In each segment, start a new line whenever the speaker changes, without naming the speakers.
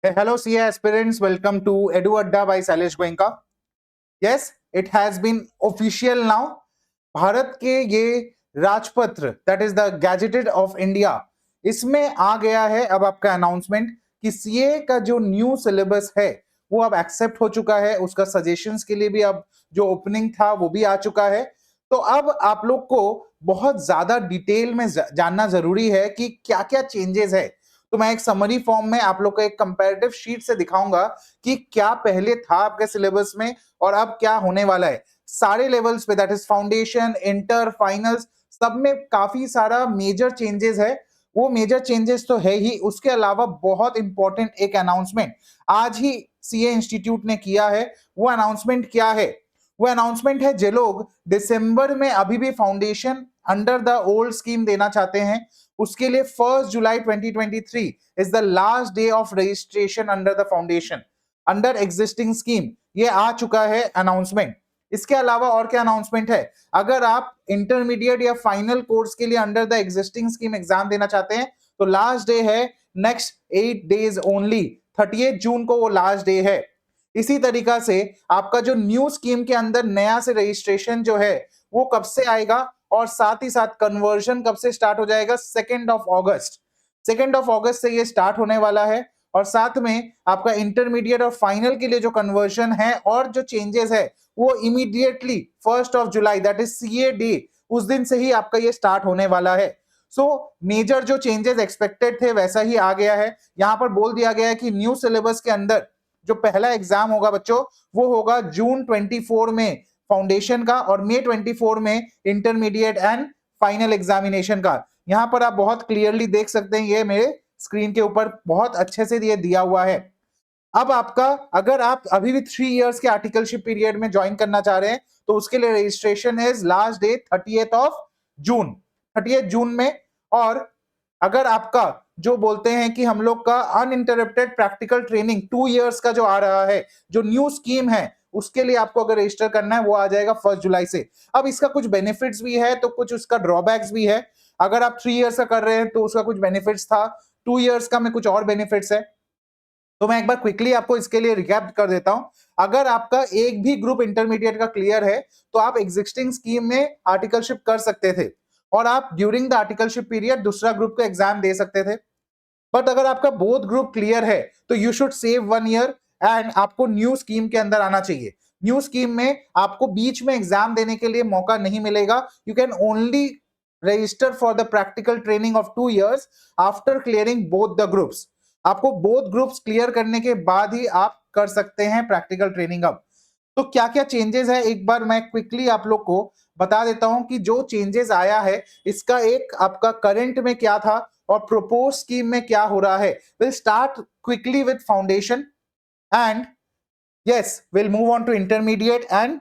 Hey, hello, CA aspirants. Welcome to Edu Adda by Sailesh Goenka. Yes, it has been official now. Bharat के ये राजपत्र that is the gazetted of India, इसमें आ गया है अब आपका अनाउंसमेंट कि सीए का जो न्यू सिलेबस है वो अब एक्सेप्ट हो चुका है। उसका सजेशंस के लिए भी अब जो ओपनिंग था वो भी आ चुका है। तो अब आप लोग को बहुत ज्यादा डिटेल में जानना जरूरी है कि क्या क्या चेंजेस है। तो मैं एक समरी फॉर्म में आप लोग को एक कंपैरेटिव शीट से दिखाऊंगा कि क्या पहले था आपके सिलेबस में और अब क्या होने वाला है। सारे लेवल्स पे that is foundation, inter, finals, सब में काफी सारा मेजर चेंजेस है। वो मेजर चेंजेस तो है ही, उसके अलावा बहुत इंपॉर्टेंट एक अनाउंसमेंट आज ही सीए इंस्टीट्यूट ने किया है। वो अनाउंसमेंट क्या है? वो अनाउंसमेंट है जो लोग दिसंबर में अभी भी foundation under the old scheme देना चाहते हैं, उसके लिए 1 जुलाई 2023 is the last day of registration under the foundation under existing scheme. ये आ चुका है अनाउंसमेंट। इसके अलावा और क्या अनाउंसमेंट है? अगर आप इंटरमीडिएट या फाइनल कोर्स के लिए under the existing scheme exam देना चाहते हैं तो लास्ट डे है नेक्स्ट 8 डेज ओनली, 30 जून को वो लास्ट डे है। इसी तरीका से आपका जो न्यू स्कीम के अंदर नया से रजिस्ट्रेशन जो है वो कब से आएगा और साथ ही साथ कन्वर्जन कब से स्टार्ट हो जाएगा? 2 अगस्त। 2 अगस्त से ये स्टार्ट होने वाला है। और साथ में आपका इंटरमीडिएट और फाइनल के लिए जो कन्वर्जन है और जो चेंजेस है वो immediately 1 July that is CA day, उस दिन से ही आपका ये स्टार्ट होने वाला है। सो मेजर जो चेंजेस एक्सपेक्टेड थे वैसा ही आ गया है। यहां पर बोल दिया गया है कि न्यू सिलेबस के अंदर जो पहला एग्जाम होगा बच्चों वो होगा जून 24 में फाउंडेशन का और मई 24 में इंटरमीडिएट एंड फाइनल एग्जामिनेशन का। यहां पर आप बहुत क्लियरली देख सकते हैं, ये मेरे स्क्रीन के ऊपर बहुत अच्छे से ये दिया हुआ है। अब आपका अगर आप अभी भी 3 इयर्स के आर्टिकलशिप पीरियड में ज्वाइन करना चाह रहे हैं तो उसके लिए रजिस्ट्रेशन इज लास्ट डे 30 जून में। और अगर आपका जो बोलते हैं कि हम लोग का अनइंटरप्टेड प्रैक्टिकल ट्रेनिंग 2 इयर्स का जो आ रहा है, जो न्यू स्कीम है, उसके लिए आपको अगर रजिस्टर करना है वो आ जाएगा 1 जुलाई से। अब इसका कुछ बेनिफिट्स भी है तो कुछ उसका ड्रॉबैक्स भी है। अगर आप 3 इयर्स का कर रहे हैं तो उसका कुछ बेनिफिट्स था, 2 इयर्स का में कुछ और बेनिफिट्स है। तो मैं एक बार क्विकली आपको इसके लिए रिकैप कर देता हूं। अगर आपका एक भी ग्रुप इंटरमीडिएट का क्लियर है तो आप एग्जिस्टिंग स्कीम में आर्टिकलशिप कर सकते थे और आप ड्यूरिंग द आर्टिकलशिप पीरियड दूसरा ग्रुप का एग्जाम दे सकते थे। बट अगर आपका बोथ ग्रुप क्लियर है तो you should save 1 year and आपको न्यू स्कीम के अंदर आना चाहिए। न्यू स्कीम में आपको बीच में एग्जाम देने के लिए मौका नहीं मिलेगा। You can only register for the practical training of 2 years after clearing both the groups. आपको बोथ ग्रुप्स क्लियर करने के बाद ही आप कर सकते हैं प्रैक्टिकल ट्रेनिंग। अब तो क्या क्या चेंजेस है एक बार मैं क्विकली आप लोग को बता देता हूं कि जो चेंजेस आया है इसका एक आपका करंट में क्या था और प्रोपोज स्कीम में क्या हो रहा है। Will start quickly with foundation and yes will move on to intermediate and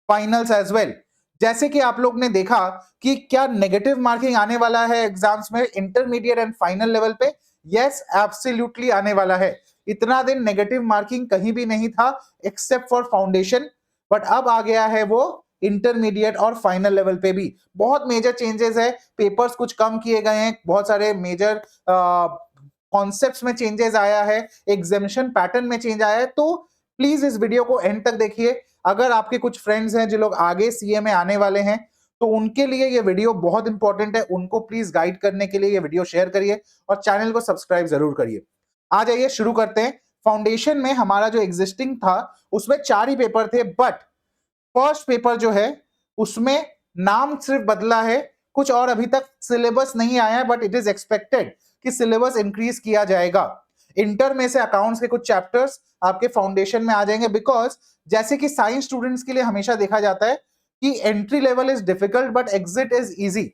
finals as well. जैसे कि आप लोग ने देखा कि क्या नेगेटिव मार्किंग आने वाला है एग्जाम्स में इंटरमीडिएट एंड फाइनल लेवल पे? यस, एब्सोल्युटली आने वाला है। इतना दिन नेगेटिव मार्किंग कहीं भी नहीं था एक्सेप्ट फॉर फाउंडेशन, बट अब आ गया है वो इंटरमीडिएट और फाइनल लेवल पे भी। बहुत मेजर चेंजेस है, पेपर्स कुछ कम किए गए हैं, बहुत सारे मेजर कॉन्सेप्ट्स में चेंजेस आया है, एग्जामिनेशन पैटर्न में चेंज आया है। तो प्लीज इस वीडियो को एंड तक देखिए। अगर आपके कुछ फ्रेंड्स हैं जो लोग आगे सीए में आने वाले हैं तो उनके लिए ये वीडियो बहुत इंपॉर्टेंट है, उनको प्लीज गाइड करने के लिए ये वीडियो शेयर करिए और चैनल को सब्सक्राइब जरूर करिए। आ जाइए शुरू करते हैं। फाउंडेशन में हमारा जो एग्जिस्टिंग था उसमें 4 ही पेपर थे, बट फर्स्ट पेपर जो है उसमें नाम सिर्फ बदला है, कुछ और अभी तक सिलेबस नहीं आया है, बट इट इज एक्सपेक्टेड कि सिलेबस इंक्रीज किया जाएगा। इंटर में से अकाउंट्स के कुछ चैप्टर्स आपके फाउंडेशन में आ जाएंगे, बिकॉज जैसे कि साइंस स्टूडेंट्स के लिए हमेशा देखा जाता है कि entry level is difficult but exit is easy.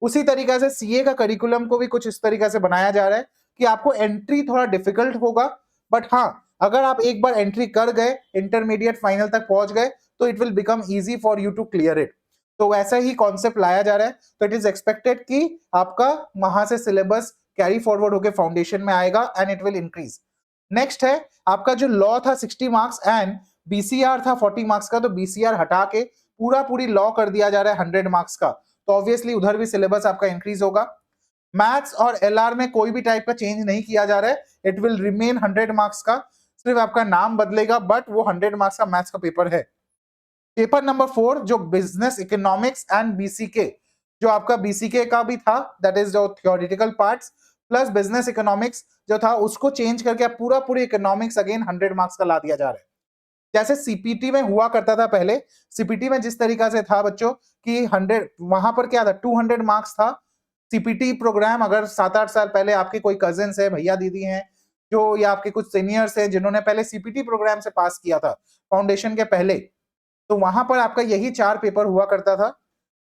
उसी तरीके से सीए का करिकुलम को भी कुछ इस तरीके से बनाया जा रहा है कि आपको एंट्री थोड़ा डिफिकल्ट होगा, बट हाँ अगर आप एक बार एंट्री कर गए, इंटरमीडिएट फाइनल तक पहुंच गए तो it will become easy for you to clear it. तो वैसा ही कॉन्सेप्ट लाया जा रहा है। तो इट इज एक्सपेक्टेड कि आपका वहां से सिलेबस कैरी फॉरवर्ड होकर फाउंडेशन में आएगा and it will increase. Next है आपका जो लॉ था 60 मार्क्स एंड बीसीआर था 40 मार्क्स का, तो बीसीआर हटा के पूरी लॉ कर दिया जा रहा है 100 मार्क्स का। तो ऑब्वियसली उधर भी सिलेबस आपका इंक्रीज होगा। मैथ्स और एलआर में कोई भी टाइप का चेंज नहीं किया जा रहा है, इट विल रिमेन 100 मार्क्स का, सिर्फ आपका नाम बदलेगा, बट वो 100 मार्क्स का मैथ्स का पेपर है। पेपर नंबर 4 जो बिजनेस इकोनॉमिक्स एंड बीसीके, जो आपका बीसीके का भी था, दैट इज जो theoretical parts plus business economics जो था, उसको चेंज करके पूरी इकोनॉमिक्स अगेन 100 मार्क्स का ला दिया जा रहा है। जैसे सीपीटी में हुआ करता था पहले, सीपीटी में जिस तरीका से था बच्चों कि 100, वहां पर क्या था 200 मार्क्स था। सीपीटी प्रोग्राम अगर 7-8 साल पहले आपके कोई कजिन है, भैया दीदी हैं जो, या आपके कुछ सीनियर्स हैं जिन्होंने पहले सीपीटी प्रोग्राम से पास किया था फाउंडेशन के पहले, तो वहां पर आपका यही 4 पेपर हुआ करता था,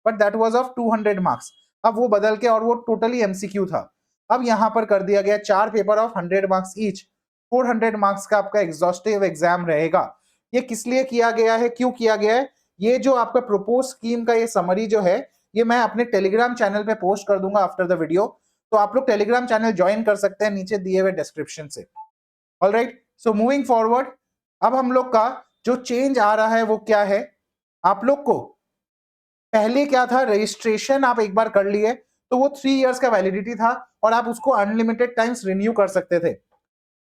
but that was of 200 marks. अब वो बदल के और वो टोटली एमसीक्यू था, अब यहां पर कर दिया गया 4 paper of 100 marks each, 400 marks का आपका एग्जॉस्टिव एग्जाम रहेगा। ये किस लिए किया गया है, क्यों किया गया है? ये जो आपका प्रपोज स्कीम का ये समरी जो है, ये मैं अपने टेलीग्राम चैनल पे पोस्ट कर दूंगा आफ्टर द वीडियो, तो आप लोग टेलीग्राम चैनल ज्वाइन कर सकते हैं नीचे दिए हुए डिस्क्रिप्शन से। ऑलराइट, सो मूविंग फॉरवर्ड, अब हम लोग का जो चेंज आ रहा है वो क्या है? आप लोग को पहले क्या था, रजिस्ट्रेशन आप एक बार कर लिए तो वो 3 इयर्स का वैलिडिटी था और आप उसको अनलिमिटेड टाइम्स रिन्यू कर सकते थे,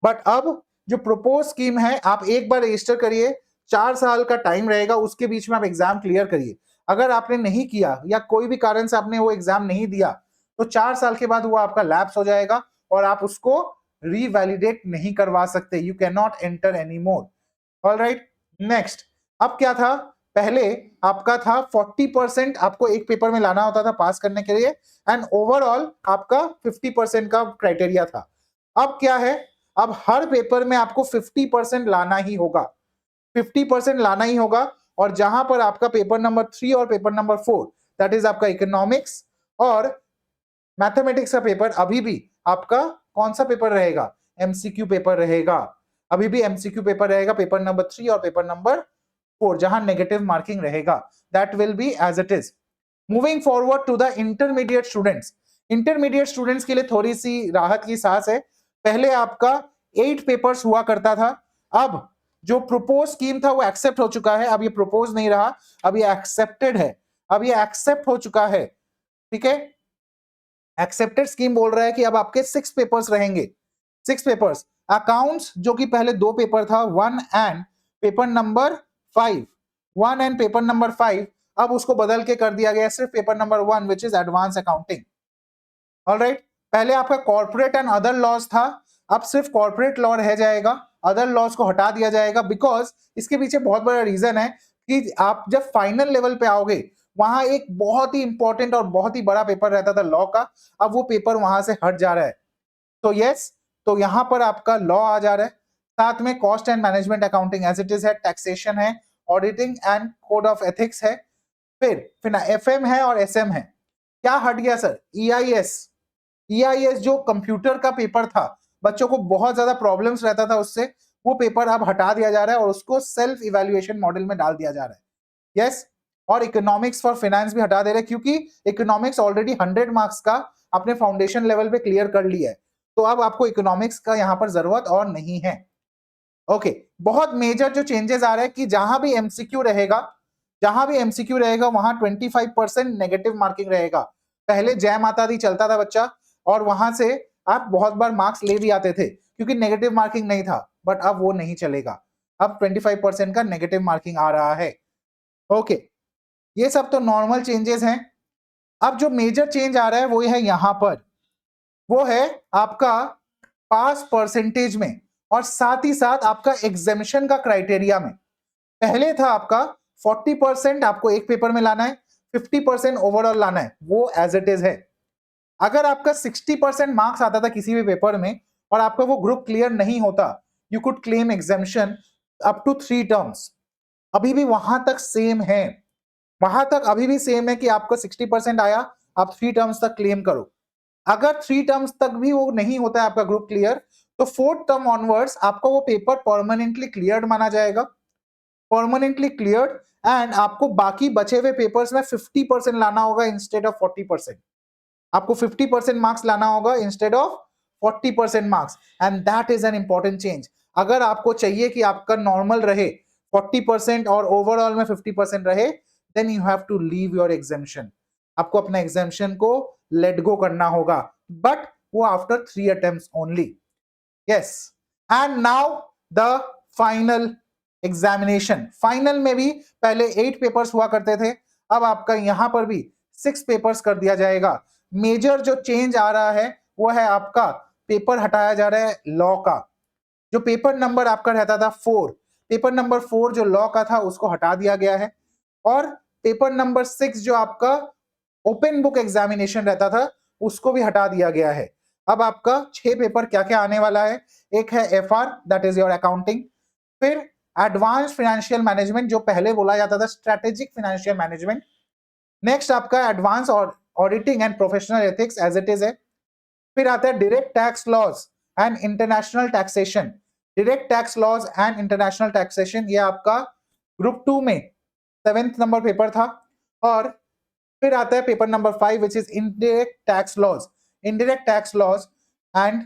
बट अब जो प्रपोज स्कीम है, आप एक बार रजिस्टर करिए, 4 साल का टाइम रहेगा, उसके बीच में आप एग्जाम क्लियर करिए। अगर आपने नहीं किया या कोई भी कारण से आपने वो एग्जाम नहीं दिया, तो 4 साल के बाद वो आपका लैप्स हो जाएगा और आप उसको रीवैलिडेट नहीं करवा सकते, you can not enter any more. Alright, next, अब क्या था, पहले आपका था 40% आपको एक पेपर में लाना होता था पास करने के लिए, एंड ओवरऑल आपका 50% का क्राइटेरिया था। अब क्या है, अब हर पेपर में आपको 50% लाना ही होगा, 50% लाना ही होगा, और जहां पर आपका पेपर नंबर 3 और पेपर नंबर 4 दैट इज आपका इकोनॉमिक्स और मैथमेटिक्स का पेपर अभी भी आपका कौन सा पेपर रहेगा, एमसीक्यू पेपर रहेगा, अभी भी एमसीक्यू पेपर रहेगा, पेपर नंबर 3 और पेपर नंबर 4 जहां नेगेटिव मार्किंग रहेगा, that will be as it is. Moving forward to the intermediate students, intermediate students के लिए थोड़ी सी राहत की सांस है। पहले आपका 8 पेपर्स हुआ करता था, अब जो प्रपोज स्कीम था वो एक्सेप्ट हो चुका है, अब ये प्रपोज नहीं रहा, अब ये एक्सेप्टेड है, अब ये एक्सेप्ट हो चुका है, ठीक है। एक्सेप्टेड स्कीम बोल रहा है कि अब आपके 6 पेपर्स रहेंगे, 6 पेपर्स। अकाउंट्स जो कि पहले 2 पेपर था, 1 and paper number 5, 1 and paper number 5, अब उसको बदल के कर दिया गया सिर्फ paper number 1 which is advance accounting. Alright, पहले आपका कॉर्पोरेट एंड अदर लॉज था, अब सिर्फ कॉर्पोरेट लॉ रह जाएगा, अदर लॉज को हटा दिया जाएगा, बिकॉज इसके पीछे बहुत बड़ा रीजन है कि आप जब फाइनल लेवल पे आओगे वहां एक बहुत ही इंपॉर्टेंट और बहुत ही बड़ा पेपर रहता था लॉ का, अब वो पेपर वहां से हट जा रहा है। तो यस, तो यहां पर आपका लॉ आ जा रहा है, साथ में cost and management accounting as it is है, टैक्सेशन है, auditing and code of ethics है, फिर एफएम है और एसएम है। क्या हट गया सर? ईआईएस, ईआईएस जो कंप्यूटर का पेपर था, बच्चों को बहुत ज्यादा प्रॉब्लम्स रहता था उससे, वो पेपर अब हटा दिया जा रहा है और उसको सेल्फ इवैल्यूएशन मॉडल में डाल दिया जा रहा है। यस, और इकोनॉमिक्स फॉर फाइनेंस भी हटा दे रहे हैं, क्योंकि इकोनॉमिक्स ऑलरेडी 100 मार्क्स का अपने फाउंडेशन लेवल पे क्लियर कर लिया है, तो अब आपको इकोनॉमिक्स का यहां पर जरूरत और नहीं है। ओके, बहुत मेजर जो चेंजेस आ रहे हैं कि जहां भी एमसीक्यू रहेगा, जहां भी एमसीक्यू रहेगा वहां 25% नेगेटिव मार्किंग रहेगा। पहले जय माता दी चलता था बच्चा, और वहां से आप बहुत बार मार्क्स ले भी आते थे क्योंकि नेगेटिव मार्किंग नहीं था, बट अब वो नहीं चलेगा, अब 25% का नेगेटिव मार्किंग आ रहा है। ओके, ये सब तो नॉर्मल चेंजेस हैं। अब जो मेजर चेंज आ रहा है वो है यहां पर, वो है आपका पास परसेंटेज में और साथ ही साथ आपका एग्जामिशन का क्राइटेरिया में। पहले था आपका 40% आपको एक पेपर में लाना है, 50% ओवरऑल लाना है, वो एज इट इज है। अगर आपका 60% मार्क्स आता था किसी भी पेपर में और आपका वो ग्रुप क्लियर नहीं होता, you could claim exemption up to 3 terms. अभी भी वहां तक सेम है, वहां तक अभी भी सेम है कि आपको 60% आया, आप 3 टर्म्स तक क्लेम करो। अगर 3 टर्म्स तक भी वो नहीं होता है आपका ग्रुप क्लियर, तो 4th टर्म ऑनवर्ड्स आपका वो पेपर परमानेंटली क्लियर्ड माना जाएगा, परमानेंटली क्लियर्ड, एंड आपको बाकी बचे हुए पेपर्स में 50% लाना होगा इंस्टेड ऑफ 40%। आपको 50% मार्क्स लाना होगा instead of 40% marks, and that is an important change. अगर आपको चाहिए कि आपका नॉर्मल रहे 40% और ओवरऑल में 50% रहे, then you have to leave your exemption, आपको अपना एग्जामिशन को लेट गो करना होगा। but वो after 3 attempts only. Yes, and now the final examination. Final में भी पहले 8 पेपर्स हुआ करते थे, अब आपका यहां पर भी 6 पेपर्स कर दिया जाएगा. मेजर जो चेंज आ रहा है वो है आपका पेपर हटाया जा रहा है लॉ का. जो पेपर नंबर आपका रहता था 4, पेपर नंबर 4 जो लॉ का था उसको हटा दिया गया है, और पेपर नंबर 6 जो आपका ओपन बुक एग्जामिनेशन रहता था उसको भी हटा दिया गया है. अब आपका 6 पेपर क्या क्या आने वाला है. एक है FR, that is your accounting. फिर एडवांस फाइनेंशियल मैनेजमेंट, जो पहले बोला जाता था स्ट्रेटेजिक फाइनेंशियल मैनेजमेंट. नेक्स्ट आपका एडवांस और auditing and professional ethics as it is है. फिर आता है direct tax laws and international taxation. Direct tax laws and international taxation ये आपका ग्रुप 2 में 7th नंबर पेपर था. और फिर आता है paper number 5 which is indirect tax laws. Indirect tax laws and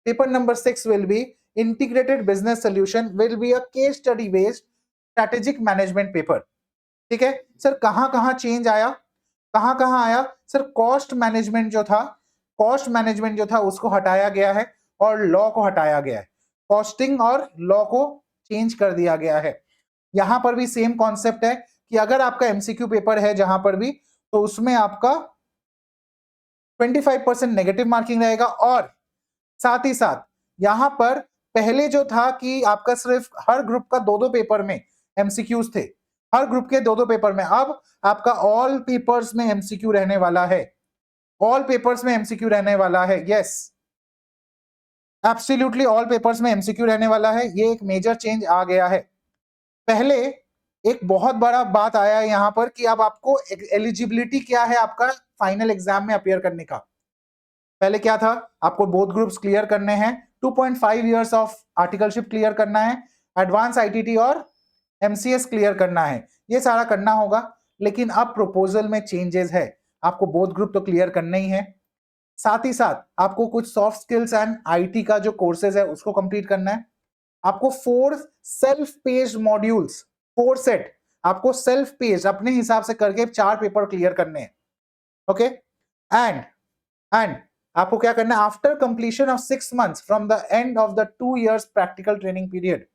paper number 6 will be integrated business solution, will be a case study based strategic management paper. ठीक है sir, कहां change आया, कहां आया सर. कॉस्ट मैनेजमेंट जो था उसको हटाया गया है और लॉ को हटाया गया है. कॉस्टिंग और लॉ को चेंज कर दिया गया है. यहां पर भी सेम कॉन्सेप्ट है कि अगर आपका एमसीक्यू पेपर है जहां पर भी, तो उसमें आपका 25% नेगेटिव मार्किंग रहेगा. और साथ ही साथ यहां पर पहले जो था कि आपका सिर्फ हर ग्रुप का 2-2 पेपर में एमसीक्यूज थे, हर ग्रुप के 2-2 पेपर में, अब आपका ऑल पेपर्स में एमसीक्यू रहने वाला है. ऑल पेपर्स में एमसीक्यू रहने वाला है. यस, एब्सोल्युटली ऑल पेपर्स में एमसीक्यू रहने वाला है. ये एक मेजर चेंज आ गया है. पहले एक बहुत बड़ा बात आया है यहां पर कि अब आपको एलिजिबिलिटी क्या है आपका फाइनल एग्जाम में अपीयर करने का. पहले क्या था, आपको बोथ ग्रुप्स क्लियर करने हैं, 2.5 इयर्स ऑफ आर्टिकलशिप क्लियर करना है, एडवांस आईटीटी और एमसीएस क्लियर करना है. ये सारा करना होगा. लेकिन अब प्रपोजल में चेंजेस है, आपको बोथ ग्रुप तो क्लियर करना ही है. साथ ही साथ आपको कुछ सॉफ्ट स्किल्स एंड आईटी का जो कोर्सेज है उसको कंप्लीट करना है. आपको 4 सेल्फ पेज्ड मॉड्यूल्स, 4 सेट आपको सेल्फ पेज अपने हिसाब से करके 4 पेपर क्लियर करने हैं. ओके, एंड आपको क्या करना है, after completion of 6 months from the end of the 2 years practical training period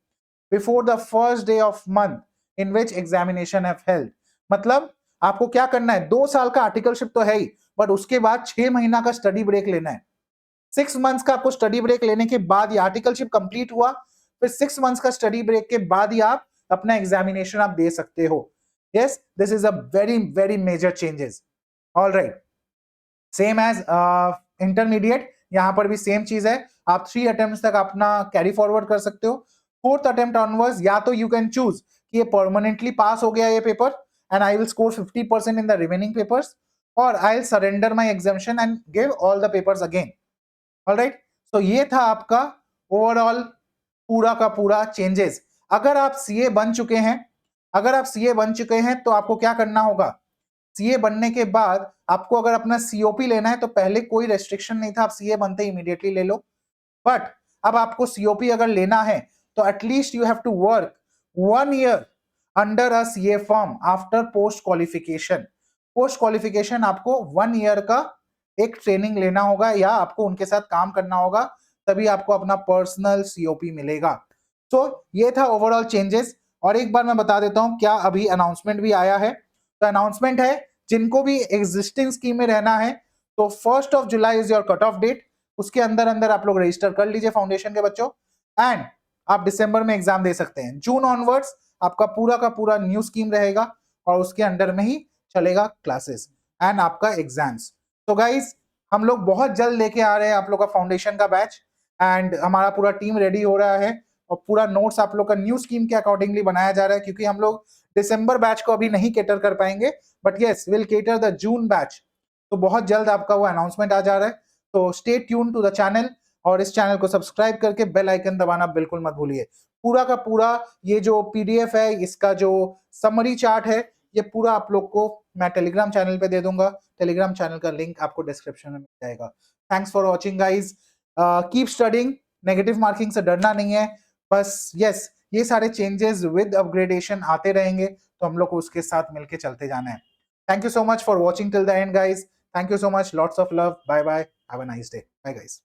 before the first day of month in which examination have held. मतलब आपको क्या करना है, 2 साल का आर्टिकलशिप तो है ही, बट उसके बाद 6 महीना का स्टडी ब्रेक लेना है. 6 months का आपको स्टडी ब्रेक लेने के बाद ये आर्टिकलशिप कंप्लीट हुआ, फिर 6 months का स्टडी ब्रेक के बाद ही आप अपना एग्जामिनेशन आप दे सकते हो. Yes, this is a very very major changes. All right, same as intermediate, यहां पर भी सेम चीज है. आप 3 अटेम्प्ट्स तक अपना कैरी फॉरवर्ड कर सकते हो. 4th अटेम्प्ट ऑनवर्ड्स या तो यू कैन चूज कि ये परमानेंटली पास हो गया ये paper and I will score 50% in the remaining papers, और I will surrender my examination and give all the papers again. Alright, तो ये था आपका ओवरऑल पूरा का पूरा चेंजेस. अगर आप सीए बन चुके हैं, तो आपको क्या करना होगा, सीए बनने के बाद आपको अगर अपना सीओपी लेना है तो पहले कोई रेस्ट्रिक्शन नहीं था, आप सीए बनते ही इमीडिएटली ले लो. बट अब आपको सीओपी अगर लेना है तो at least you have to work 1 year under a CA firm after post qualification. Post qualification आपको 1 year का एक ट्रेनिंग लेना होगा या आपको उनके साथ काम करना होगा, तभी आपको अपना पर्सनल सीओपी मिलेगा. तो ये था ओवरऑल चेंजेस. और एक बार मैं बता देता हूं क्या अभी अनाउंसमेंट भी आया है. तो अनाउंसमेंट है, जिनको भी एग्जिस्टिंग स्कीम में रहना है तो 1st of July is your cut off date. उसके अंदर अंदर आप लोग रजिस्टर कर लीजिए फाउंडेशन के बच्चों, एंड आप दिसंबर में एग्जाम दे सकते हैं. जून ऑनवर्ड्स आपका पूरा का पूरा न्यू स्कीम रहेगा और उसके अंडर में ही चलेगा क्लासेस एंड आपका एग्जाम्स. तो गाइज, हम लोग बहुत जल्द लेके आ रहे हैं आप लोग का फाउंडेशन का बैच, एंड हमारा पूरा टीम रेडी हो रहा है और पूरा नोट्स आप लोग का न्यू स्कीम के अकॉर्डिंगली बनाया जा रहा है, क्योंकि हम लोग दिसंबर बैच को अभी नहीं केटर कर पाएंगे, but yes will cater the June batch. तो बहुत जल्द आपका वो अनाउंसमेंट आ जा रहा है. तो stay tune to the channel, और इस चैनल को सब्सक्राइब करके बेल आइकन दबाना बिल्कुल मत भूलिए. पूरा का पूरा ये जो पीडीएफ है, इसका जो समरी चार्ट है, ये पूरा आप लोग को मैं टेलीग्राम चैनल पे दे दूंगा. टेलीग्राम चैनल का लिंक आपको डिस्क्रिप्शन में मिल जाएगा. Thanks for watching guys. Keep studying, negative marking से डरना नहीं है. बस यस, ये सारे चेंजेस विद अपग्रेडेशन आते रहेंगे, तो हम लोग को उसके साथ मिलके चलते जाना है. Thank you so much for watching till the end guys. Thank you so much, lots of love, bye bye, have a nice day, bye guys.